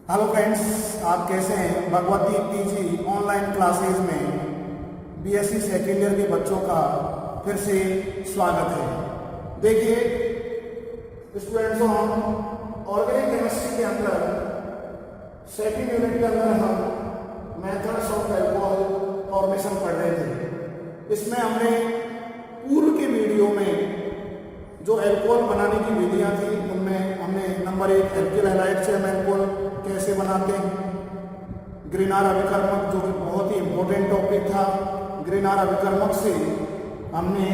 Hello friends, आप कैसे हैं। भगवती पीजी ऑनलाइन क्लासेस में बीएससी सेकेंड ईयर के बच्चों का फिर से स्वागत है। देखिए स्टूडेंट्स, हम ऑर्गेनिक केमिस्ट्री के अंदर सेकेंड यूनिट के अंदर हम मेथड्स ऑफ एल्कोहल फॉर्मेशन पढ़ रहे थे। इसमें हमने पूर्व के वीडियो में जो एल्कोहल बनाने की विधियां थी उनमें हमने नंबर 1 एल्किल हैलाइड से हम एल्कोहल कैसे बनाते हैं, ग्रीनार अभिकर्मक जो कि बहुत ही इम्पोर्टेंट टॉपिक था। ग्रीनार अभिकर्मक से हमने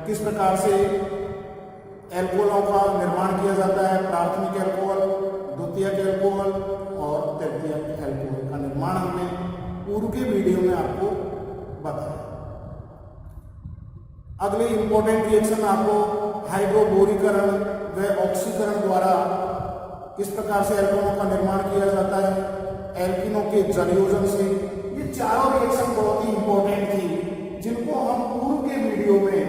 किस प्रकार से एल्कोहलों का निर्माण किया जाता है, प्राथमिक एल्कोहल, द्वितीयक एल्कोहल और तृतीयक एल्कोहल का निर्माण हमने पूर्व के वीडियो में आपको बताया। अगले इंपॉर्टेंट रिएक्शन आपको हाइड्रोबोरीकरण व ऑक्सीकरण द्वारा किस प्रकार से एल्कोहलों का निर्माण किया जाता है, एल्कीनों के जलयोजन से। ये चारों रिएक्शन बहुत ही इंपॉर्टेंट थी जिनको हम पूर्व के वीडियो में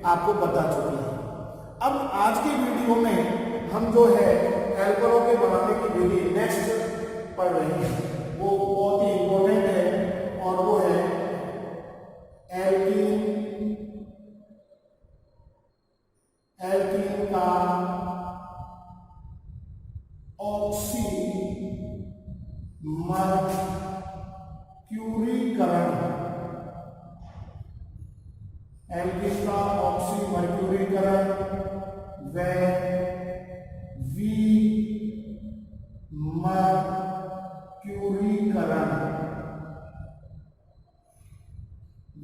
आपको बता चुके हैं। अब आज के वीडियो में हम जो है एल्कोहलों के बनाने की विधि नेक्स्ट पढ़ रहे हैं, वो बहुत ही इंपॉर्टेंट है और वो है एल्कीन का ऑक्सीमर्क्यूरीकरण। एल्कीन का ऑक्सीमर्क्यूरीकरण व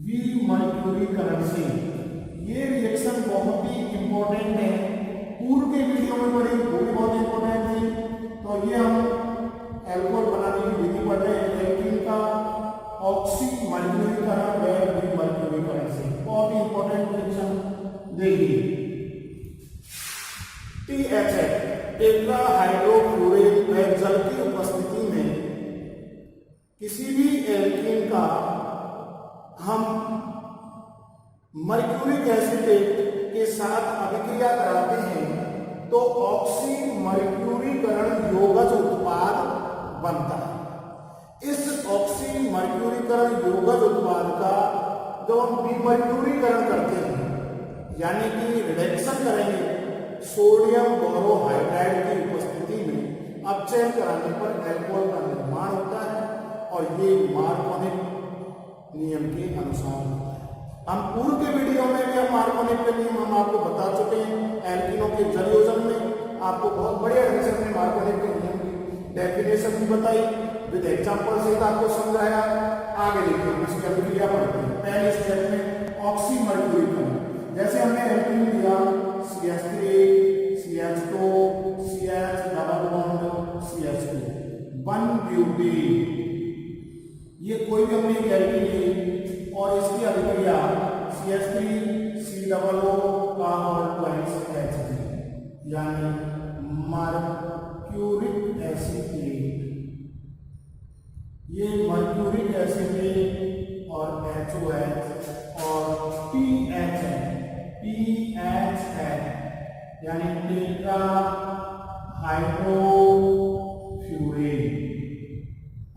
विमर्क्यूरीकरण से ये रिएक्शन बहुत ही इंपॉर्टेंट है। पूर्व के वीडियो में पढ़ी वो भी बहुत इंपॉर्टेंट थी। तो ये हम एल्कोहल बनाने की विधि पढ़ रहे हैं, एल्कीन का ऑक्सीमर्क्यूरीकरण व विमर्क्यूरीकरण से। बहुत ही इंपॉर्टेंट रिएक्शन देखिए। THF टेट्राहाइड्रोफ्लोरेन व जल की उपस्थिति में किसी भी एल्कीन का हम मर्क्यूरिक एसिटेट के साथ अभिक्रिया कराते हैं तो ऑक्सीमर्क्यूरीकरण योगज उत्पाद बनता है। इस ऑक्सीमर्क्यूरीकरण योगज उत्पाद का जब हम विमर्क्यूरीकरण करते हैं यानी कि रिडक्शन करेंगे सोडियम बोरोहाइड्राइड की उपस्थिति में, अपचयन कराने पर एल्कोहल का निर्माण होता है और ये मार्कोनिक नियम के अनुसार होता है। हम पूर्व के वीडियो में भी हम मार्कोनिक के नियम हम आपको बता चुके हैं। एल्कीनों के जलयोजन में आपको बहुत बढ़िया ढंग से हमने मार्कोनिक के नियम की डेफिनेशन भी बताई, विद एग्जांपल से आपको समझाया। आगे देखिए इसकी अभिक्रिया पढ़ते हैं। पहले स्टेप में ऑक्सीमर्क्यूरीकरण, जैसे हमने एल्कीन लिया CH3 CH2 CH double bond CH2 1 butane. ये कोई भी हमने एक एल्कीन ली और इसकी अभिक्रिया CH3 COO का H3 यानी मर्क्यूरिक एसिटेट। ये मर्क्यूरिक एसिटेट और HOH और PH है यानी टेट्रा हाइड्रोफ्लोरेन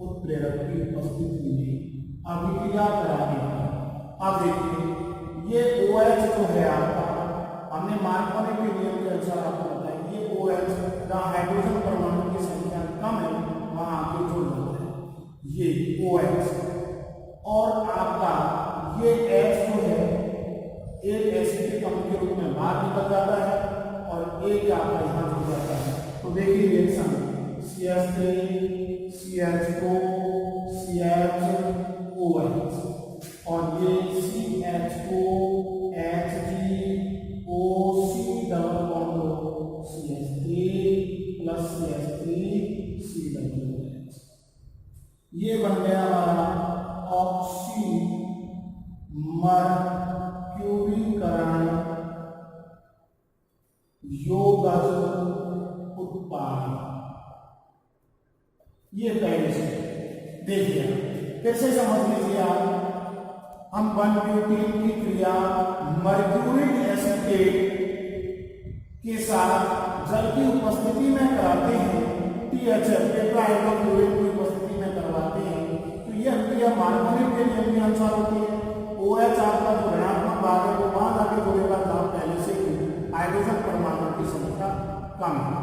उत्प्रेरक की उपस्थिति में अभिक्रिया कराते हैं। अब देखिए ये OH जो है आपका, हमने मार्कोनिक के नियम के अनुसार आपको बताया, ये OH जहाँ हाइड्रोजन परमाणु की संख्या कम है वहां आके जुड़ जाता है ये OH। और आपका ये H जो है एक एसिडिक अम्ल के रूप में बाहर निकल जाता है और एक आपका यहाँ जुड़ जाता है। तो देखिए रिएक्शन CH3 CH2 CHOH और ये CH2 HgOC double bond CH3 plus CH3 COH। ये बन गया हमारा ऑक्सीमर्क्यूरीकरण योगज उत्पाद। ये पहले से देखिए, फिर से समझ लीजिए आप। हम 1 ब्यूटेन की क्रिया मर्क्यूरिक एसिटेट के साथ जल की उपस्थिति में कराते हैं THF टेट्राहाइड्रोफ्लोरीन की उपस्थिति में करवाते हैं तो ये अभिक्रिया मार्कोनिक के नियम के अनुसार होती है। OH आपका जो ऋणात्मक भाग है वो वहां जाके जुड़ेगा जहां पहले से ही हाइड्रोजन परमाणु की संख्या कम है।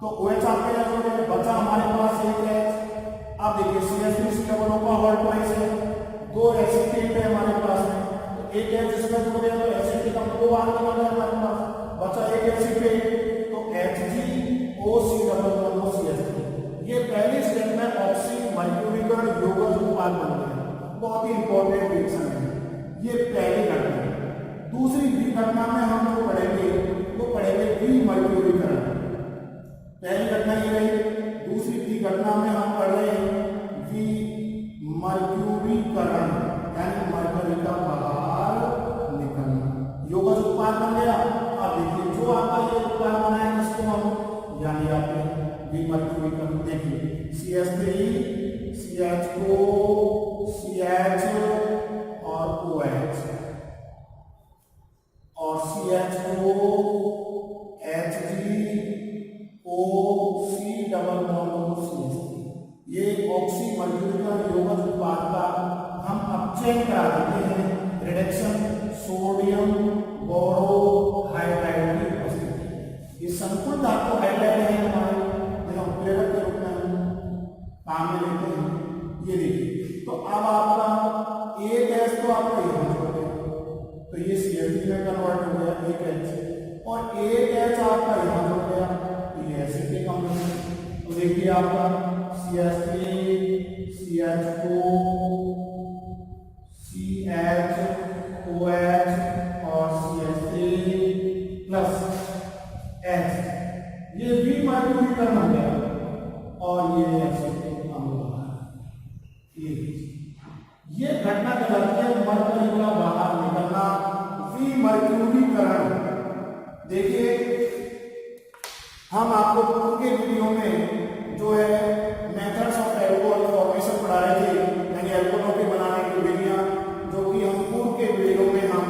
तो OH आपके यहाँ जुड़े, बचा हमारे पास एक H। अब देखिए CH3 डबल का हॉल ट्वाइस है, 2 एसिटेट है हमारे पास में, तो एक H इसमें जुड़ गया तो एसिटेट का 2 बार निकल गया हमारे पास, बचा एक एसिटेट तो HgOC डबल बॉन्ड CH3। ये पहले स्टेप में ऑक्सी मर्क्यूरीकरण यौगिक उत्पाद बन गया, बहुत ही इंपॉर्टेंट रिएक्शन है ये पहली घटना है। दूसरी घटना में हम जो पढ़ेंगे वो पढ़ेंगे विमर्क्यूरीकरण। पहली घटना ये रही, दूसरी घटना में हम पढ़ रहे हैं विमर्क्यूरीकरण यानी मरकरी का बाहर निकलना, यौगिक उत्पाद बन गया। अब देखिए जो आपका ये उत्पाद बना है इसको हम यानी आपने विमर्क्यूरीकरण देखिए CH3 CH4 CH और OH और CH4 HgOC double bond CH3, ये ऑक्सी मर्क्यूरीकरण यौगिक उत्पाद का हम अपचयन करा देते हैं रिडक्शन सोडियम बोरोहाइड्राइड की उपस्थिति। ये संपूर्ण धातु हाइड्राइड है हमारे जो हम प्रेरक के रूप में काम में लेते हैं। ये देखिए तो अब आपका एक H तो आपका यहाँ हो गया तो ये CH3 में कन्वर्ट हो गया एक H, और एक H आपका यहाँ हो गया तो ये एसिटिक अम्ल है। तो देखिए आपका CH3 CH4 CHOH और CH3 प्लस H, ये विमर्क्यूरीकरण हो गया और ये एसिटिक अम्ल बना। ये घटना कहलाती है मरकरी का बाहर निकलना, विमर्क्यूरीकरण। देखिए हम आपको पूर्व के वीडियो में जो है मेथड्स ऑफ एल्कोहल फॉर्मेशन पढ़ा रहे थे, यानी एल्कोहल के बनाने की विधियां, जो कि हम पूर्व के वीडियो में हम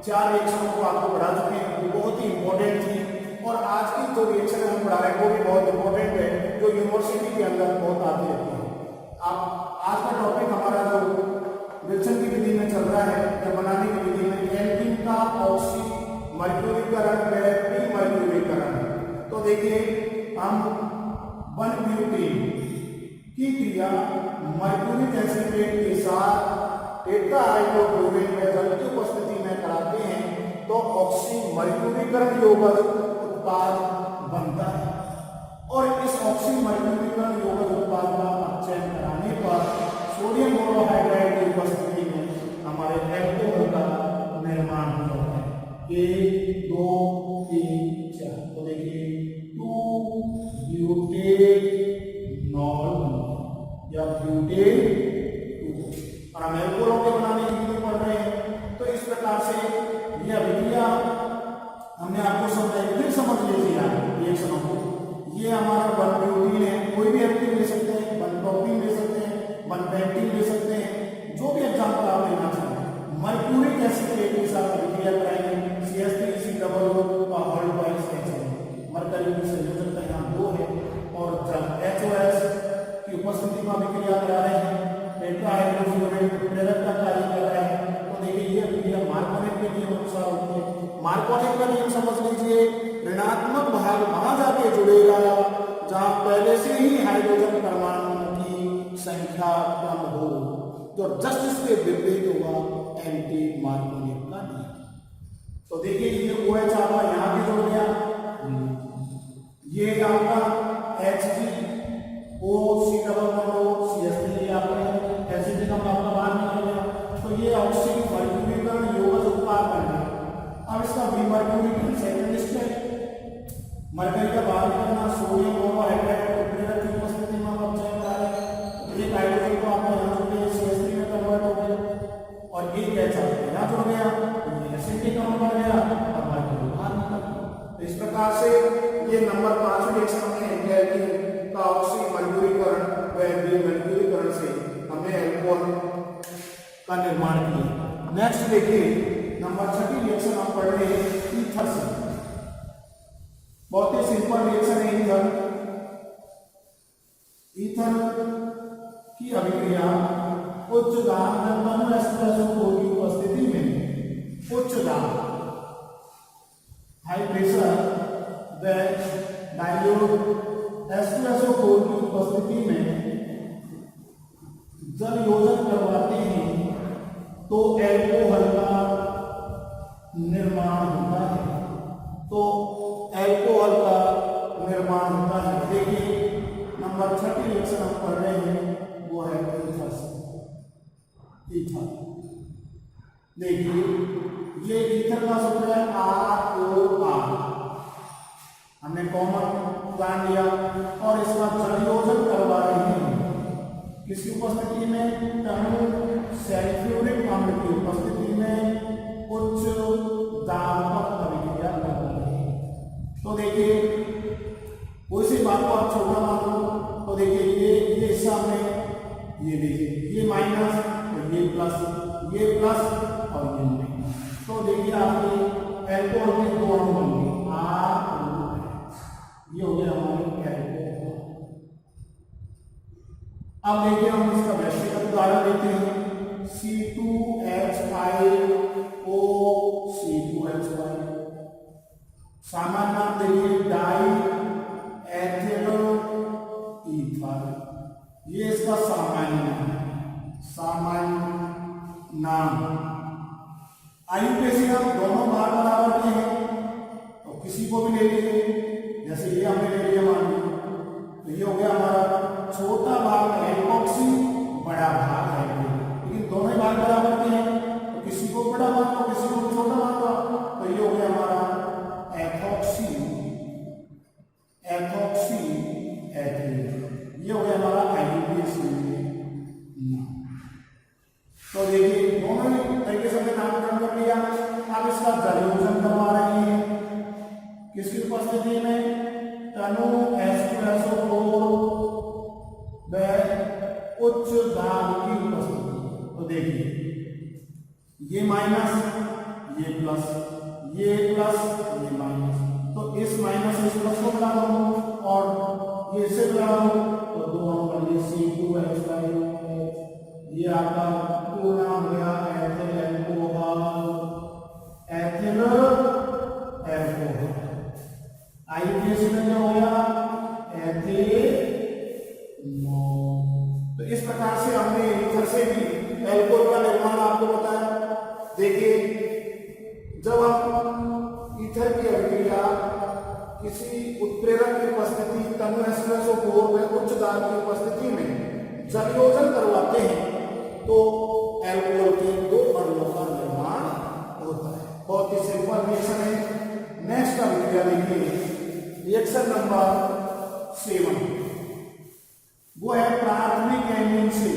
4 रिएक्शनों को आपको पढ़ा चुके हैं, वो बहुत ही इंपॉर्टेंट थी। और आज की जो रिएक्शन हम पढ़ा रहे हैं वो भी बहुत इंपॉर्टेंट है, जो यूनिवर्सिटी के अंदर बहुत आती रहती है। आप आज का टॉपिक हमारा जो विल्सन की विधि में चल रहा है या बनाने की विधि में एल्कीन का ऑक्सी मर्क्यूरीकरण व विमर्क्यूरीकरण। तो देखिए हम 1-ब्यूटेन की क्रिया मर्क्यूरिक एसिटेट के साथ टेट्राहाइड्रोफ्लोरीन में जल की उपस्थिति में कराते हैं तो ऑक्सी मर्क्यूरीकरण यौगिक उत्पाद बनता है, और इस ऑक्सी मर्क्यूरीकरण यौगिक उत्पाद का अपचयन कराने पर सोडियम बोरोहाइड्राइड की उपस्थिति में हमारे एल्कोहल का निर्माण होता है। 1 2 3 4, तो देखिए 2-ब्यूटेनॉल या ब्यूटेन 2, और हम एल्कोहलों के बनाने की विधि पढ़ रहे हैं। तो इस प्रकार से यह अभिक्रिया हमने आपको समझाई, फिर समझ लीजिए आप रिएक्शनों को। ये हमारा 1-ब्यूटेन है, कोई भी एल्कीन ले सकते हैं, 1-प्रोपीन ले सकते हैं, 1-पेंटीन ले सकते हैं, जो भी एग्जाम्पल आप लेना चाहें। मर्क्यूरिक एसिटेट के साथ अभिक्रिया कराएंगे CH3 डबल का हॉल ट्वाइस H, मरकरी की संयोजकता यहाँ 2 है, और जब HOH की उपस्थिति में अभिक्रिया करा रहे हैं टेट्राहाइड्रोफ्लोरीन प्रेरक का कार्य कर रहा है, तो देखिए ये अभिक्रिया मार्कोनिक के नियम अनुसार होती है। मार्कोनिक का नियम समझ लीजिए, ऋणात्मक भाग वहां जाके जुड़ेगा जहां पहले से ही हाइड्रोजन परमाणु की संख्या कम हो, तो जस्ट इसके विपरीत होगा एंटी मार्कोनिक का नियम। तो देखिए ये OH आपका यहाँ भी जुड़ गया, ये आपका HgOC डबल बॉन्ड CH3 आपका एसिटिक अम्ल आपका बाहर निकल गया, तो ये ऑक्सी मर्क्यूरीकरण यौगिक उत्पाद बन गया। अब इसका विमर्क्यूरीकरण सेकंड स्टेप, मरकरी का बाहर निकलना, सोडियम बोरोहाइड्राइड को प्रेरक की उपस्थिति में अपचयन करा रहे हैं, एक हाइड्रोजन को आपका यहाँ जुड़ गया CH3 में कन्वर्ट हो गया, और एक H आपका यहाँ जुड़ गया तो ये एसिटिक अम्ल बन गया और मरकरी बाहर निकल गया। तो इस प्रकार से ये नंबर 5 रिएक्शन हमने एल्कीन का ऑक्सी मर्क्यूरीकरण व विमर्क्यूरीकरण से हमने एल्कोहल का निर्माण किया। नेक्स्ट देखिए नंबर 6 रिएक्शन हम पढ़ रहे हैं ईथर से। बहुत ही सिंपल रिएक्शन है ईथर। की अभिक्रिया उच्च दाब तनु H2SO4 की उपस्थिति में उच्च दाब हाई प्रेशर व डाइल्यूट H2SO4 की उपस्थिति में जब योजन करवाते हैं तो एल्कोहल का निर्माण होता है। तो एल्कोहल का निर्माण होता है। देखिए नंबर 30 रिएक्शन हम पढ़ रहे हैं वो है ईथर। देखिए ये ईथर का सूत्र है ROR, हमने कॉमन जान लिया और इसका जल योजन करवा रहे हैं किसकी उपस्थिति में, तनु सल्फ्यूरिक अम्ल की उपस्थिति में उच्च दाब पर अभिक्रिया कर रहे हैं। तो देखिए कोई सी बात को आप छोटा मान लो तो देखिए ये हिस्सा में ये देखिए ये माइनस और ये प्लस और ये माइनस। तो देखिए आपके एल्कोहल के दो अणु बन गए R, ये हो गया हमारे एल्कोहल। अब देखिए हम इसका वैश्विक उदाहरण लेते हैं C2H5O C2H5। सामान्य नाम देखिए डाई एथिल ईथर, ये इसका सामान्य नाम। आयु कैसे हम दोनों भाग बराबर के हैं तो किसी को भी ले लीजिए, जैसे ये हमने ले लिया मान लीजिए तो ये हो गया हमारा छोटा भाग एल्कोक्सी, बड़ा भाग है, लेकिन दोनों ही भाग बराबर के हैं तो किसी को बड़ा मान लो किसी को छोटा मान लो। तो ये हो गया हमारा एथोक्सी एथिल, ये हो गया हमारा IUPAC। तो देखिए दोनों ही तरीके से नामकरण कर लिया। अब इसका जलयोजन करवा रहे हैं किसकी उपस्थिति में, तनु H2SO4 व उच्च दाब की उपस्थिति। तो देखिए ये माइनस ये प्लस ये माइनस, तो इस माइनस इस प्लस को मिला दो और ये इसे मिला दो तो दो अणु बन गए C2H5। ये आपका पूरा नाम हो गया एथिल एल्कोहल। IUPAC में क्या हो गया एथिल। तो इस प्रकार से हमने ईथर से भी एल्कोहल का निर्माण आपको बताया। देखिए जब हम ईथर की अभिक्रिया किसी उत्प्रेरक की उपस्थिति तनु H2SO4 में उच्च दाब की उपस्थिति में जलयोजन करवाते हैं तो एल्कोहल के दो अणुओं का निर्माण होता है। बहुत ही सिंपल रिएक्शन है। नेक्स्ट अभिक्रिया देखिए रिएक्शन नंबर 7, वो है प्राथमिक एमीन से।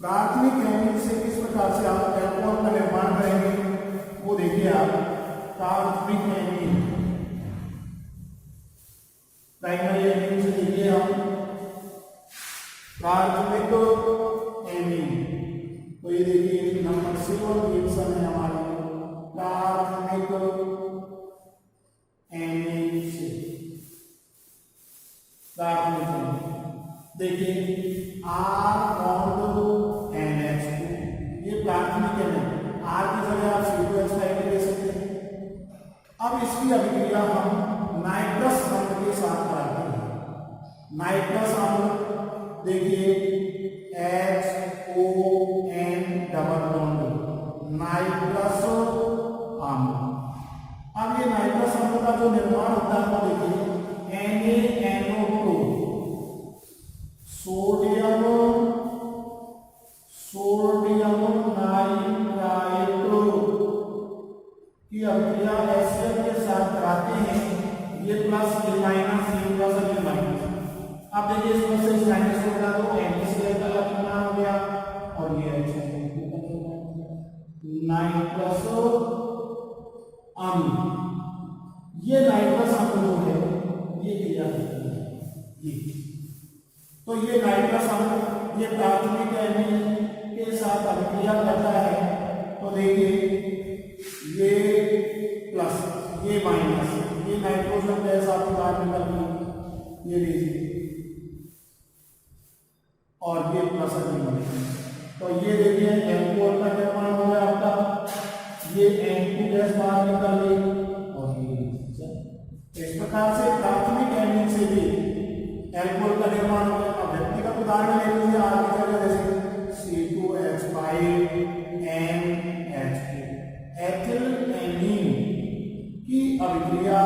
प्राथमिक एमीन से किस प्रकार से आप एल्कोहल का निर्माण करेंगे वो देखिए आप। प्राथमिक एमीन प्राइमरी एमीन से देखिए हम प्राथमिक एमीन। तो ये देखिए नंबर 7 रिएक्शन है हमारी प्राथमिक एमीन से। देखिए R बॉन्ड NH2, ये प्राथमिक एमीन। R की जगह आप C2H5 ले सकते हैं। अब इसकी अभिक्रिया हम नाइट्रस अम्ल के साथ कराते हैं। नाइट्रस अम्ल देखिए HON डबल बॉन्ड नाइट्रस अम्ल। अब ये नाइट्रस अम्ल का जो निर्माण होता है वो देखिए NaNO2 सोडियम नाइट्राइट की अभिक्रिया HCl के साथ कराते हैं। ये प्लस ये माइनस ये प्लस ये माइनस। अब देखिए इसमें से इस माइनस को हटा दो NaCl का कितना हो गया और ये नाइट्रस अम्ल। ये नाइट्रस अम्ल जो है ये क्रिया करती है। और ये प्लस बनेगा। तो ये देखिए एल्कोहल का निर्माण हो गया आपका, ये N2 गैस बाहर निकल गई और ये इस प्रकार से प्राथमिक एमिन से भी एल्कोहल का निर्माण हो गया। अब व्यक्तिगत उदाहरण ले लीजिए आर की जगह, जैसे C2H5NH2 एथिल एमीन की अभिक्रिया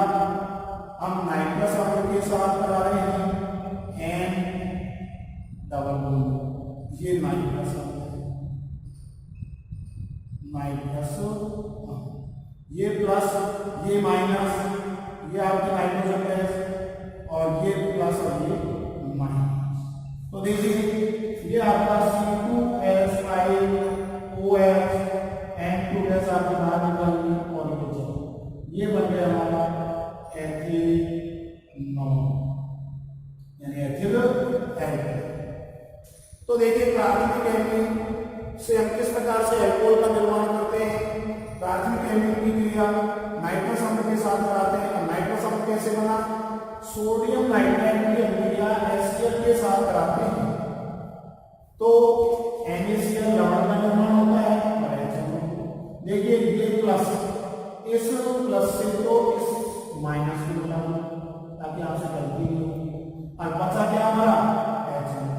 हम नाइट्रस अम्ल के साथ करा रहे हैं, N डबल बॉन्ड, ये नाइट्रस अम्ल है, नाइट्रस, ये प्लस ये माइनस, ये आपकी नाइट्रोजन गैस और ये प्लस और ये माइनस। तो देखिए ये आपका C2H5OH N2 गैस आपकी बाहर निकल गई और ये बन गया हमारा एथिनॉल यानी एथिल एल्कोहल। तो देखिए प्राथमिक एमिन से हम किस प्रकार से एल्कोहल का निर्माण करते हैं। प्राथमिक एमिन की क्रिया नाइट्रस अम्ल के साथ कराते हैं। नाइट्रस अम्ल कैसे बना, सोडियम नाइट्राइड की अभिक्रिया HCl के साथ कराते हैं तो NaCl लवण का निर्माण होता है और HNO। देखिए ये प्लस, इस प्लस से तो इस माइनस को मिलाना ताकि आपसे गलती नहीं हो, और बचा क्या हमारा HNO,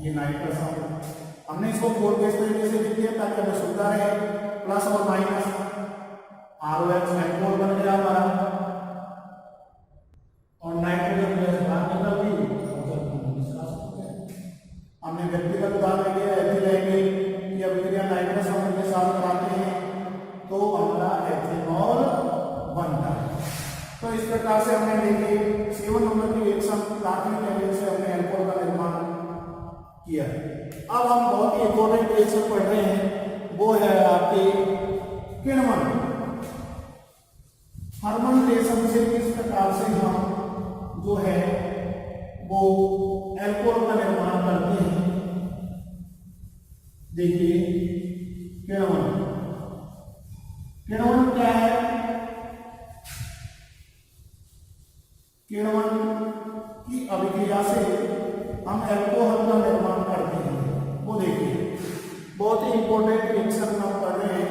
ये नाइट्रस अम्ल। हमने इसको कोड के इस तरीके से लिख दिया ताकि हमें सुविधा रहे, प्लस और माइनस ROH एल्कोहल बन गया हमारा और नाइट्रोजन गैस बाहर निकल गई। हमने व्यक्तिगत उदाहरण लिया एथिल एमीन की अभिक्रिया नाइट्रस अम्ल के साथ कराते हैं तो हमारा एथिनॉल बनता है। तो इस प्रकार से हमने देखिए 7 नंबर की रिएक्शन प्राथमिक एमिन से हमने एल्कोहल का निर्माण किया। अब हम बहुत ही इंपॉर्टेंट रिएक्शन पढ़ रहे हैं, वो है आपके किण्वन फर्मेंटेशन से किस प्रकार से हम जो है वो एल्कोहल का निर्माण करते हैं। देखिए किण्वन, किण्वन क्या है, किण्वन की अभिक्रिया से हम एल्कोहल का निर्माण करते हैं। वो देखिए बहुत ही इंपॉर्टेंट रिएक्शन हम पढ़ रहे हैं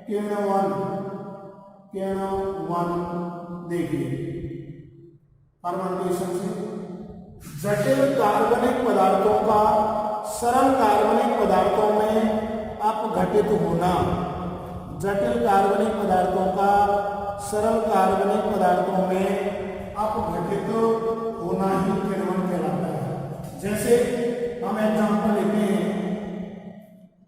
किण्वन, किण्वन देखिए फर्मेंटेशन से जटिल कार्बनिक पदार्थों का सरल कार्बनिक पदार्थों में अपघटित होना, जटिल कार्बनिक पदार्थों का सरल कार्बनिक पदार्थों में अपघटित होना ही किण्वन कहलाता है। जैसे हम एग्जांपल लेते हैं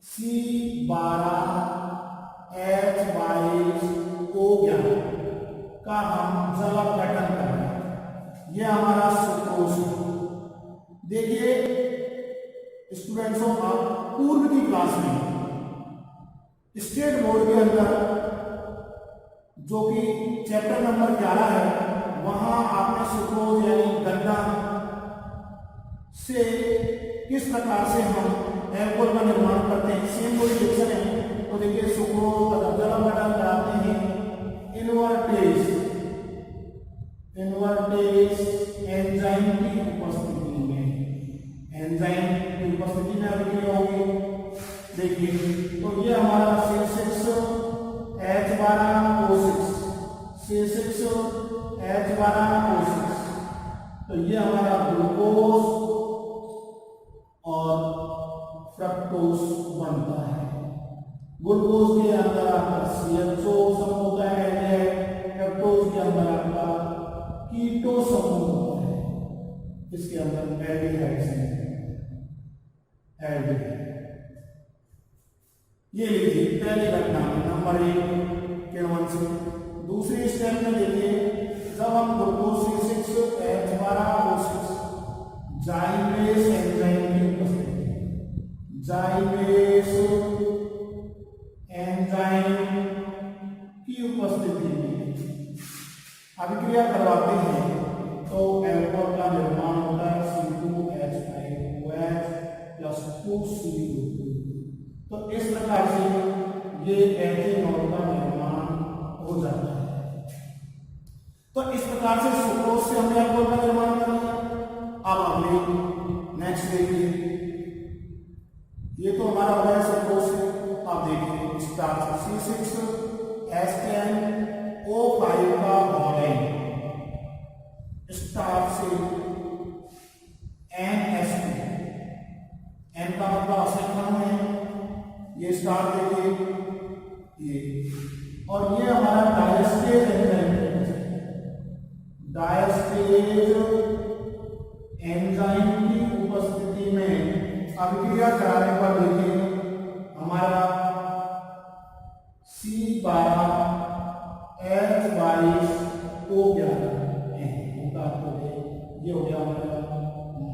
C12H22O11 का हम जल अपघटन कर रहे हैं, ये हमारा सुक्रोज। देखिए स्टूडेंट्सों, आप पूर्व की क्लास में स्टेट बोर्ड के अंदर जो कि चैप्टर नंबर 11 है, वहां आपने सुक्रोज यानी गन्ना से किस प्रकार से हम एल्कोहल का निर्माण करते हैं, सेम कोई रिएक्शन है। तो देखिए सुक्रोज का जल अपघटन कराते हैं इनवर्टेज, इनवर्टेज एंजाइम की उपस्थिति में, एंजाइम की उपस्थिति में अभिक्रिया होगी। देखिए तो ये हमारा C6H12O6, C6H12O6, तो ये हमारा ग्लूकोज और फ्रक्टोज बनता है। ग्लूकोज के अंदर आपका CHO समूह होता है, फ्रक्टोज के अंदर आपका कीटो समूह होता है, इसके अंदर एल्डिहाइड्स हैं, एल्डिहाइड। ये लीजिए पहली घटना नंबर 1 किण्वन से। दूसरी स्टेप में देखिए जब हम ग्लूकोज C6H12O6 जाइमेस एंजाइम की उपस्थिति, जाइमेस एंजाइम की उपस्थिति में अभिक्रिया करवाते हैं तो एल्कोहल का निर्माण होता है C2H5OH प्लस 2CO2। तो इस प्रकार से ये एथिनॉल का निर्माण हो जाता है। तो इस प्रकार से सुक्रोज से हमने एल्कोहल का निर्माण कर लिया। अब हमने नेक्स्ट देखिए ये तो हमारा हो गया सुक्रोज से। आप देखिए स्टार्च C6H10O5 का मॉडल स्टार्च से NH2, N का मतलब असेंबल है, ये स्टार्च देखिए ये, और ये हमारा डायस्टेज एंजाइम की उपस्थिति में अभिक्रिया कराने पर देखिए हमारा C12H22O11 ये हो गया हमारा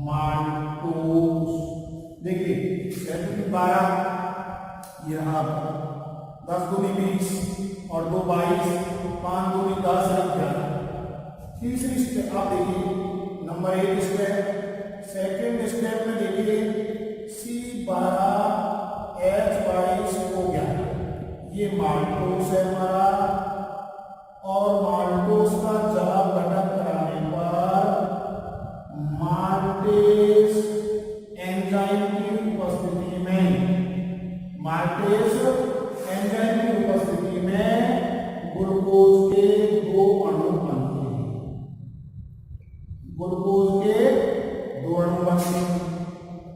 माल्टोज। देखिए 12 यहाँ 10 दूनी 20 और 2 22, 5 दूनी 10 और 11। तीसरी स्टेप आप देखिए नंबर 1 स्टेप, सेकेंड स्टेप में देखिए C12H22O11 ये माल्टोज है हमारा, और माल्टोज का जवाब घटक कराने पर माल्टेज एंजाइम की उपस्थिति में, माल्टेज एंजाइम की उपस्थिति में ग्लूकोज के 2 अणु बनते हैं, ग्लूकोज के 2 अणु बनते हैं।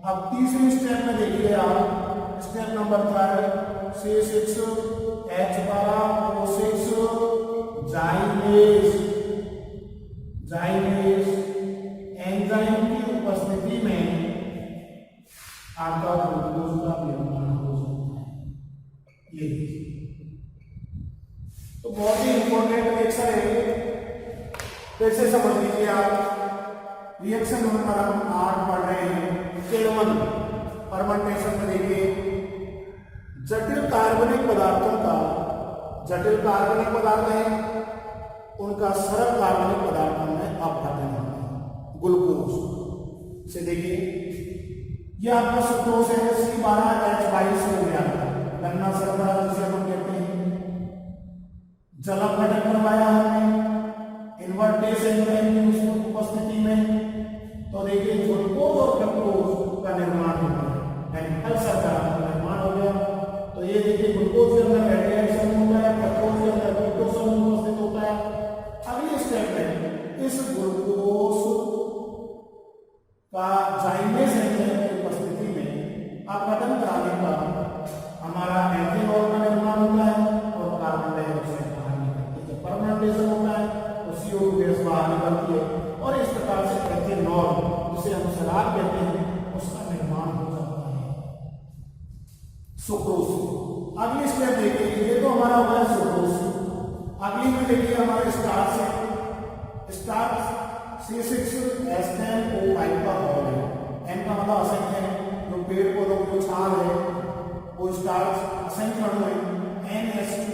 अब तीसरी स्टेप में देखिए आप, स्टेप नंबर 3 C6H12O6 जाइलेज एंजाइम की उपस्थिति में आपका ग्लूकोज का निर्माण हो सकता है। ये तो बहुत ही इंपॉर्टेंट रिएक्शन है, कैसे समझ लीजिए आप। रिएक्शन नंबर हम 8 पढ़ रहे हैं, केल्विन फर्मेंटेशन में देखिए जटिल कार्बनिक पदार्थों का, जटिल कार्बनिक पदार्थ है उनका सरल कार्बनिक पदार्थों में अपघटन होता है ग्लूकोज से। देखिए यह आपका सुक्रोज है C12H22 हो गया, गन्ना शर्करा जिसे हम कहते हैं। जल अपघटन करवाया हमने इन्वर्टेज एंजाइम की उपस्थिति में, तो देखिए ग्लूकोज और फ्रक्टोज का निर्माण होता है, यानी फल शर्करा का निर्माण हो गया। तो ये देखिए ग्लूकोज के अंदर फैटी समूह होता है, फ्रक्टोज के अंदर फ्रुक्टोज समूह उपस्थित होता है। अगले स्टेप में इस ग्लूकोज का जाइलेज एंजाइम की उपस्थिति में अपघटन कराने पर हमारा एथेनॉल का निर्माण होता है और कार्बन डाइऑक्साइड बाहर निकलती है। जब फर्मेंटेशन होता है तो CO2 गैस बाहर निकलती है और इस प्रकार से एथेनॉल जिसे हम शराब कहते हैं उसका निर्माण हो जाता है सुक्रोज। अगली स्टेप देखिए, ये तो हमारा हो गया सुक्रोज। अगली में देखिए हमारे स्टार्च है, स्टार्च C6H10O5 का मॉडल है। N का मतलब असंख्य है, जो पेड़ पौधों की छाल है वो स्टार्च असंख्य अणु है। NH2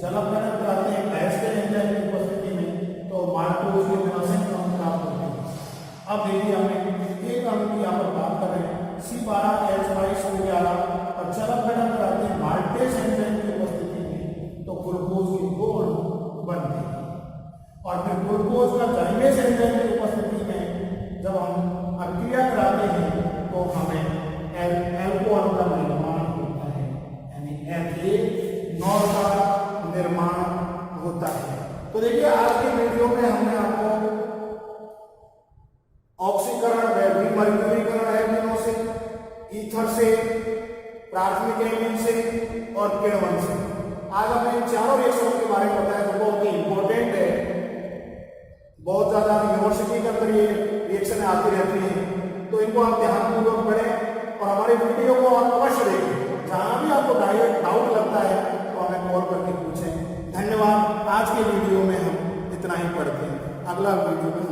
जल अपघटन कराते हैं डायस्टेज एंजाइम की उपस्थिति में, तो माल्टोज के असंख्य अणु प्राप्त होते हैं। अब देखिए हमने एक अणु की यहाँ पर बात कर रहे हैं C12H22 हो गया, और जल अपघटन कराते हैं माल्टेज एंजाइम की उपस्थिति में, तो ग्लूकोज के 2 अणु बनते हैं। और फिर ग्लूकोज का जाइलेज एंजाइम की उपस्थिति में जब हम अभिक्रिया कराते हैं तो हमें एल्कोहल का निर्माण होता है, यानी एथेनॉल का निर्माण होता है। तो देखिए आज के वीडियो में हमने आपको ऑक्सीकरण, विमर्क्यूरीकरण एल्कीनों से, ईथर से, प्राथमिक एमीन से और किण्वन से आज हमने इन चारों रिएक्शनों के बारे में बताया, जो बहुत ही इंपॉर्टेंट है। बहुत ज्यादा यूनिवर्सिटी के अंदर ये रिएक्शन आती रहती है, तो इनको आप ध्यानपूर्वक पढ़ें और हमारे वीडियो को आप अवश्य देखें। जहां भी आपको डाउट लगता है तो हमें कॉल करके पूछें। धन्यवाद। आज के वीडियो में हम इतना ही पढ़ते हैं, अगला वीडियो में